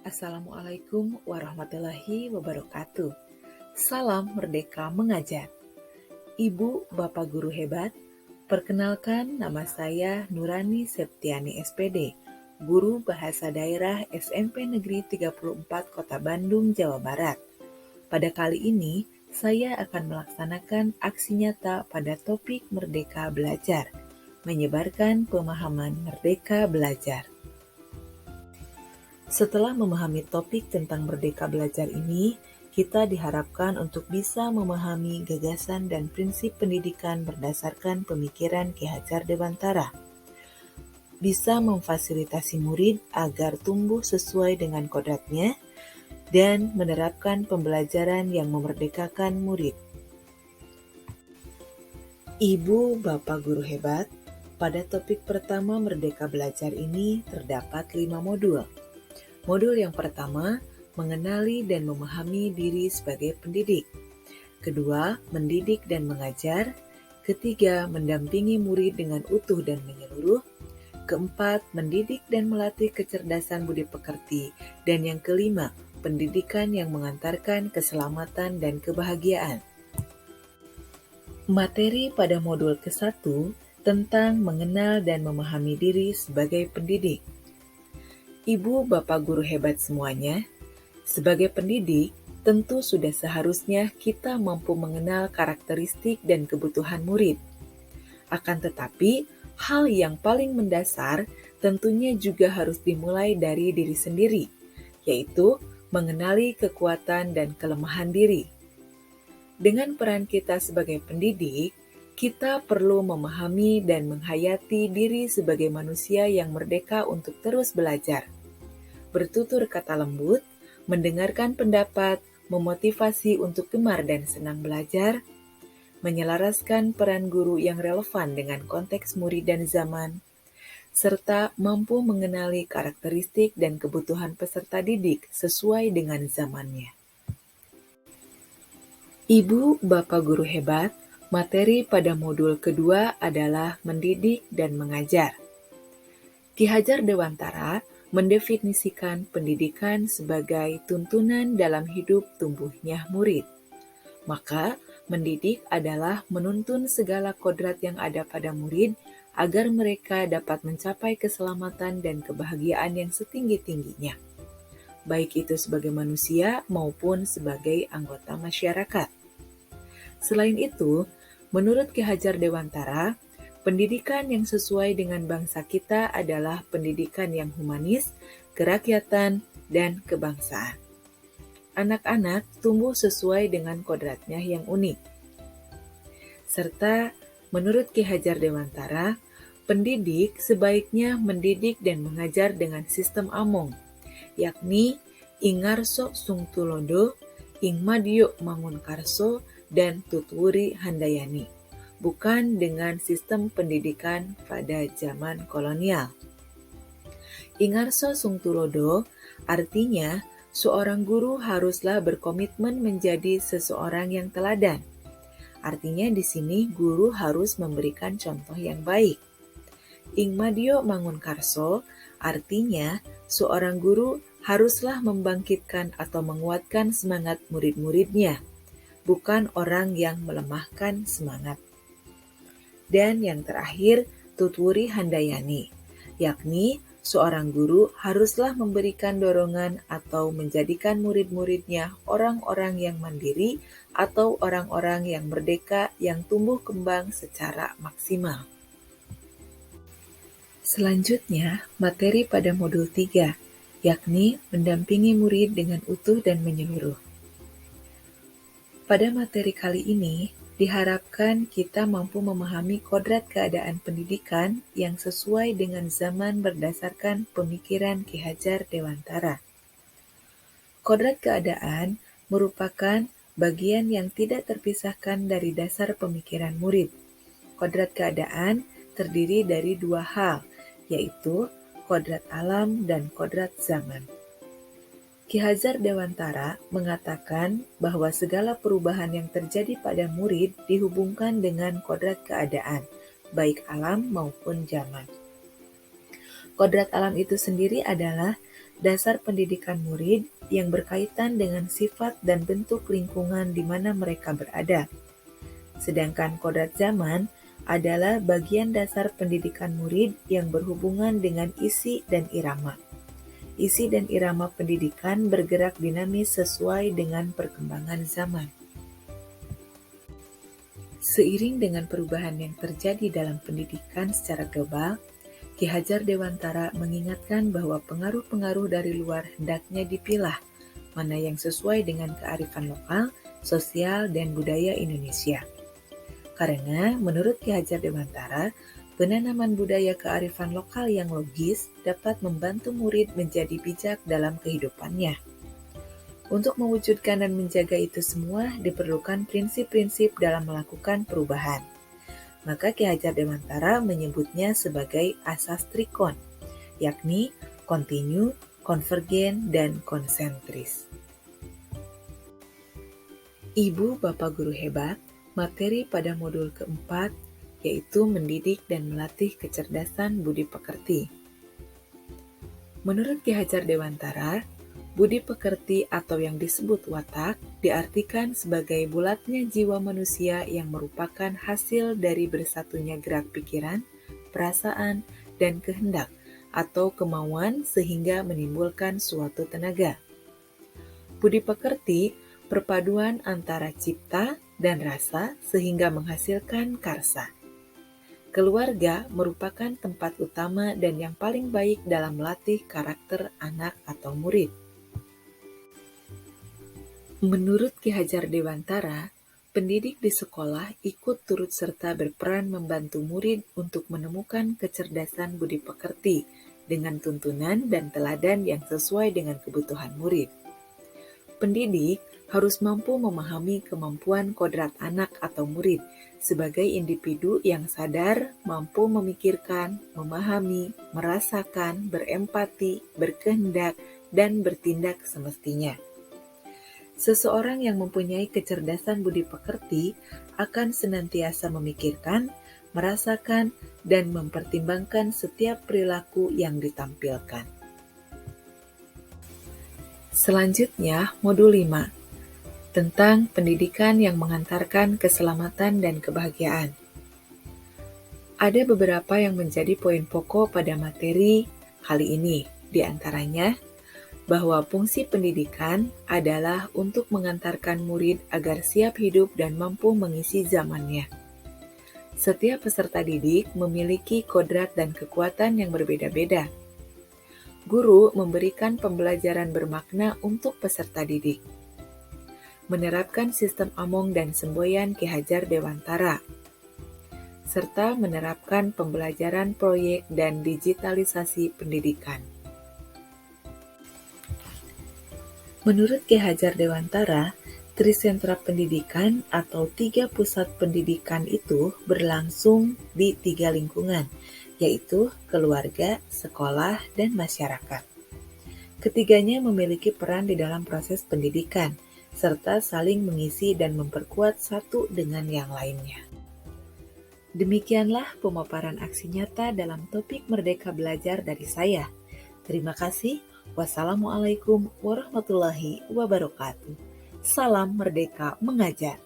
Assalamualaikum warahmatullahi wabarakatuh. Salam Merdeka Mengajar. Ibu, Bapak Guru hebat, perkenalkan nama saya Nurani Septiani SPD, Guru Bahasa Daerah SMP Negeri 34 Kota Bandung, Jawa Barat. Pada kali ini, saya akan melaksanakan aksi nyata pada topik Merdeka Belajar, menyebarkan pemahaman Merdeka Belajar. Setelah memahami topik tentang Merdeka Belajar ini, kita diharapkan untuk bisa memahami gagasan dan prinsip pendidikan berdasarkan pemikiran Ki Hajar Dewantara. Bisa memfasilitasi murid agar tumbuh sesuai dengan kodratnya dan menerapkan pembelajaran yang memerdekakan murid. Ibu, Bapak Guru hebat, pada topik pertama Merdeka Belajar ini terdapat 5 modul. Modul yang pertama, mengenali dan memahami diri sebagai pendidik. Kedua, mendidik dan mengajar. Ketiga, mendampingi murid dengan utuh dan menyeluruh. Keempat, mendidik dan melatih kecerdasan budi pekerti. Dan yang kelima, pendidikan yang mengantarkan keselamatan dan kebahagiaan. Materi pada modul ke-1 tentang mengenal dan memahami diri sebagai pendidik. Ibu, Bapak Guru hebat semuanya, sebagai pendidik, tentu sudah seharusnya kita mampu mengenal karakteristik dan kebutuhan murid. Akan tetapi, hal yang paling mendasar tentunya juga harus dimulai dari diri sendiri, yaitu mengenali kekuatan dan kelemahan diri. Dengan peran kita sebagai pendidik, kita perlu memahami dan menghayati diri sebagai manusia yang merdeka untuk terus belajar. Bertutur kata lembut, mendengarkan pendapat, memotivasi untuk gemar dan senang belajar, menyelaraskan peran guru yang relevan dengan konteks murid dan zaman, serta mampu mengenali karakteristik dan kebutuhan peserta didik sesuai dengan zamannya. Ibu, Bapak Guru hebat, materi pada modul kedua adalah mendidik dan mengajar. Ki Hajar Dewantara mendefinisikan pendidikan sebagai tuntunan dalam hidup tumbuhnya murid. Maka, mendidik adalah menuntun segala kodrat yang ada pada murid agar mereka dapat mencapai keselamatan dan kebahagiaan yang setinggi-tingginya, baik itu sebagai manusia maupun sebagai anggota masyarakat. Selain itu, menurut Ki Hajar Dewantara, pendidikan yang sesuai dengan bangsa kita adalah pendidikan yang humanis, kerakyatan, dan kebangsaan. Anak-anak tumbuh sesuai dengan kodratnya yang unik. Serta, menurut Ki Hajar Dewantara, pendidik sebaiknya mendidik dan mengajar dengan sistem among, yakni Ingarso Sungtulodo, Ingmadyo Mangunkarso, dan Tutwuri Handayani, bukan dengan sistem pendidikan pada zaman kolonial. Ingarso Sungtulodo artinya seorang guru haruslah berkomitmen menjadi seseorang yang teladan. Artinya di sini guru harus memberikan contoh yang baik. Ingmadyo Mangunkarso artinya seorang guru haruslah membangkitkan atau menguatkan semangat murid-muridnya, bukan orang yang melemahkan semangat. Dan yang terakhir, Tutwuri Handayani, yakni seorang guru haruslah memberikan dorongan atau menjadikan murid-muridnya orang-orang yang mandiri atau orang-orang yang merdeka yang tumbuh kembang secara maksimal. Selanjutnya, materi pada modul 3, yakni mendampingi murid dengan utuh dan menyeluruh. Pada materi kali ini, diharapkan kita mampu memahami kodrat keadaan pendidikan yang sesuai dengan zaman berdasarkan pemikiran Ki Hajar Dewantara. Kodrat keadaan merupakan bagian yang tidak terpisahkan dari dasar pemikiran murid. Kodrat keadaan terdiri dari dua hal, yaitu kodrat alam dan kodrat zaman. Ki Hajar Dewantara mengatakan bahwa segala perubahan yang terjadi pada murid dihubungkan dengan kodrat keadaan, baik alam maupun zaman. Kodrat alam itu sendiri adalah dasar pendidikan murid yang berkaitan dengan sifat dan bentuk lingkungan di mana mereka berada. Sedangkan kodrat zaman adalah bagian dasar pendidikan murid yang berhubungan dengan isi dan irama. Isi dan irama pendidikan bergerak dinamis sesuai dengan perkembangan zaman. Seiring dengan perubahan yang terjadi dalam pendidikan secara global, Ki Hajar Dewantara mengingatkan bahwa pengaruh-pengaruh dari luar hendaknya dipilah, mana yang sesuai dengan kearifan lokal, sosial, dan budaya Indonesia. Karena menurut Ki Hajar Dewantara, penanaman budaya kearifan lokal yang logis dapat membantu murid menjadi bijak dalam kehidupannya. Untuk mewujudkan dan menjaga itu semua diperlukan prinsip-prinsip dalam melakukan perubahan. Maka Ki Hajar Dewantara menyebutnya sebagai asas trikon, yakni kontinu, konvergen, dan konsentris. Ibu Bapak Guru Hebat, materi pada modul keempat, yaitu mendidik dan melatih kecerdasan budi pekerti. Menurut Ki Hajar Dewantara, budi pekerti atau yang disebut watak diartikan sebagai bulatnya jiwa manusia yang merupakan hasil dari bersatunya gerak pikiran, perasaan, dan kehendak atau kemauan sehingga menimbulkan suatu tenaga. Budi pekerti perpaduan antara cipta dan rasa sehingga menghasilkan karsa. Keluarga merupakan tempat utama dan yang paling baik dalam melatih karakter anak atau murid. Menurut Ki Hajar Dewantara, pendidik di sekolah ikut turut serta berperan membantu murid untuk menemukan kecerdasan budi pekerti dengan tuntunan dan teladan yang sesuai dengan kebutuhan murid. Pendidik harus mampu memahami kemampuan kodrat anak atau murid sebagai individu yang sadar, mampu memikirkan, memahami, merasakan, berempati, berkehendak, dan bertindak semestinya. Seseorang yang mempunyai kecerdasan budi pekerti akan senantiasa memikirkan, merasakan, dan mempertimbangkan setiap perilaku yang ditampilkan. Selanjutnya, modul 5, tentang pendidikan yang mengantarkan keselamatan dan kebahagiaan. Ada beberapa yang menjadi poin pokok pada materi kali ini, di antaranya bahwa fungsi pendidikan adalah untuk mengantarkan murid agar siap hidup dan mampu mengisi zamannya. Setiap peserta didik memiliki kodrat dan kekuatan yang berbeda-beda. Guru memberikan pembelajaran bermakna untuk peserta didik. Menerapkan sistem Among dan semboyan Ki Hajar Dewantara, serta menerapkan pembelajaran proyek dan digitalisasi pendidikan. Menurut Ki Hajar Dewantara, trisentra pendidikan atau 3 pusat pendidikan itu berlangsung di 3 lingkungan, yaitu keluarga, sekolah, dan masyarakat. Ketiganya memiliki peran di dalam proses pendidikan, serta saling mengisi dan memperkuat satu dengan yang lainnya. Demikianlah pemaparan aksi nyata dalam topik Merdeka Belajar dari saya. Terima kasih. Wassalamualaikum warahmatullahi wabarakatuh. Salam Merdeka Mengajar.